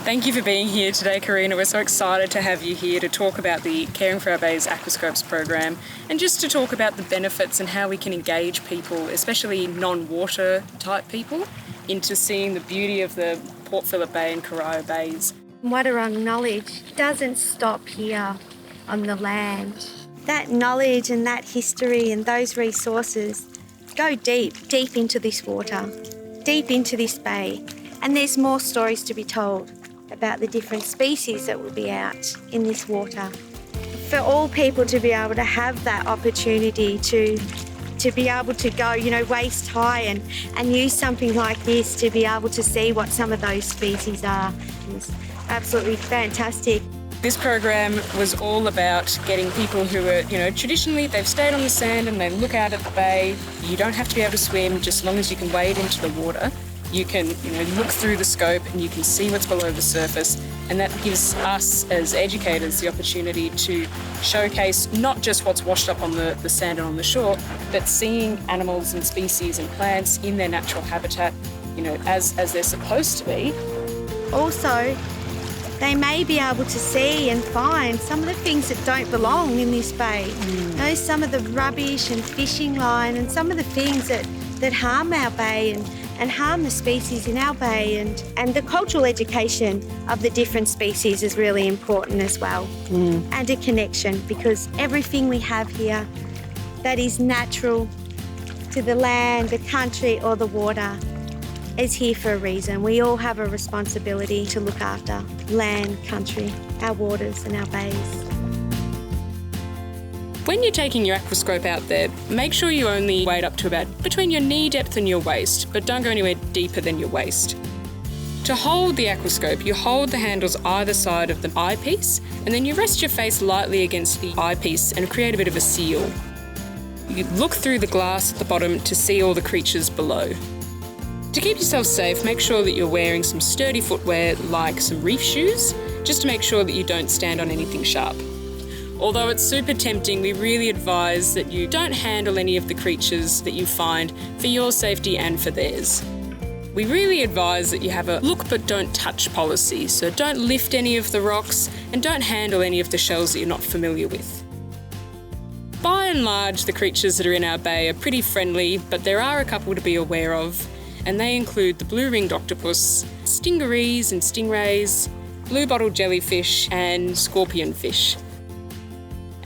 Thank you for being here today, Karina. We're so excited to have you here to talk about the Caring for Our Bays Aquascopes program and just to talk about the benefits and how we can engage people, especially non-water type people, into seeing the beauty of the Port Phillip Bay and Corio Bays. Wadawurrung knowledge doesn't stop here on the land. That knowledge and that history and those resources go deep into this water, deep into this bay. And there's more stories to be told about the different species that will be out in this water. For all people to be able to have that opportunity to be able to go, waist high and use something like this to be able to see what some of those species are is absolutely fantastic. This program was all about getting people who are, traditionally they've stayed on the sand and they look out at the bay. You don't have to be able to swim, just as long as you can wade into the water. You can, look through the scope and you can see what's below the surface, and that gives us as educators the opportunity to showcase not just what's washed up on the sand and on the shore, but seeing animals and species and plants in their natural habitat, as they're supposed to be. Also, they may be able to see and find some of the things that don't belong in this bay. Some of the rubbish and fishing line and some of the things that harm our bay and harm the species in our bay, and the cultural education of the different species is really important as well. And a connection, because everything we have here that is natural to the land, the country or the water is here for a reason. We all have a responsibility to look after land, country, our waters and our bays. When you're taking your aquascope out there, make sure you only wade up to about between your knee depth and your waist, but don't go anywhere deeper than your waist. To hold the aquascope, you hold the handles either side of the eyepiece, and then you rest your face lightly against the eyepiece and create a bit of a seal. You look through the glass at the bottom to see all the creatures below. To keep yourself safe, make sure that you're wearing some sturdy footwear like some reef shoes, just to make sure that you don't stand on anything sharp. Although it's super tempting, we really advise that you don't handle any of the creatures that you find for your safety and for theirs. We really advise that you have a look but don't touch policy, so don't lift any of the rocks and don't handle any of the shells that you're not familiar with. By and large, the creatures that are in our bay are pretty friendly, but there are a couple to be aware of, and they include the blue-ringed octopus, stingarees and stingrays, blue-bottle jellyfish and scorpionfish.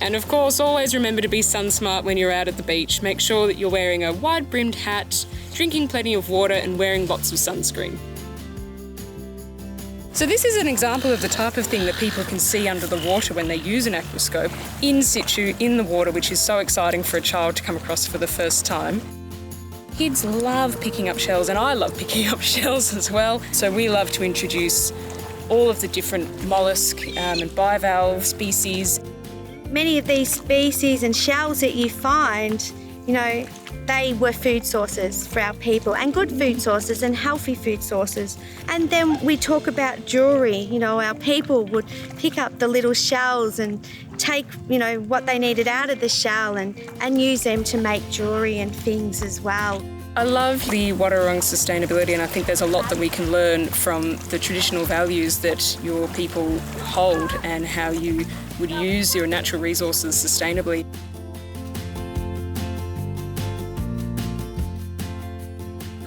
And of course, always remember to be sun smart when you're out at the beach. Make sure that you're wearing a wide-brimmed hat, drinking plenty of water and wearing lots of sunscreen. So this is an example of the type of thing that people can see under the water when they use an aquascope, in situ, in the water, which is so exciting for a child to come across for the first time. Kids love picking up shells, and I love picking up shells as well. So we love to introduce all of the different mollusk and bivalve species. Many of these species and shells that you find, they were food sources for our people, and good food sources and healthy food sources. And then we talk about jewellery. Our people would pick up the little shells and take, what they needed out of the shell and use them to make jewellery and things as well. I love the Wadawurrung sustainability, and I think there's a lot that we can learn from the traditional values that your people hold and how you would use your natural resources sustainably.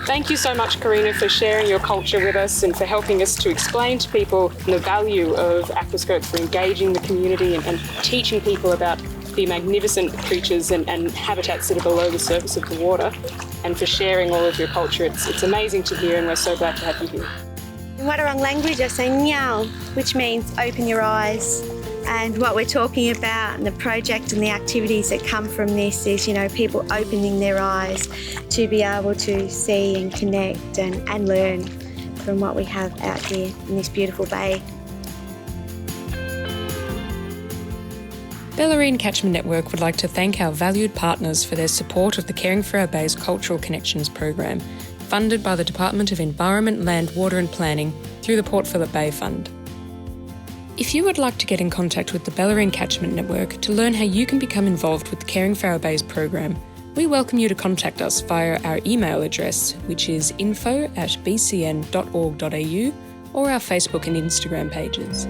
Thank you so much, Karina, for sharing your culture with us and for helping us to explain to people the value of aquascopes, for engaging the community and teaching people about the magnificent creatures and habitats that are below the surface of the water, and for sharing all of your culture. It's amazing to hear, and we're so glad to have you here. In Wadawurrung language, I say nyao, which means open your eyes. And what we're talking about and the project and the activities that come from this is, people opening their eyes to be able to see and connect and learn from what we have out here in this beautiful bay. Bellarine Catchment Network would like to thank our valued partners for their support of the Caring for Our Bays Cultural Connections program, funded by the Department of Environment, Land, Water and Planning through the Port Phillip Bay Fund. If you would like to get in contact with the Bellarine Catchment Network to learn how you can become involved with the Caring for Our Bays program, we welcome you to contact us via our email address, which is info@bcn.org.au, or our Facebook and Instagram pages.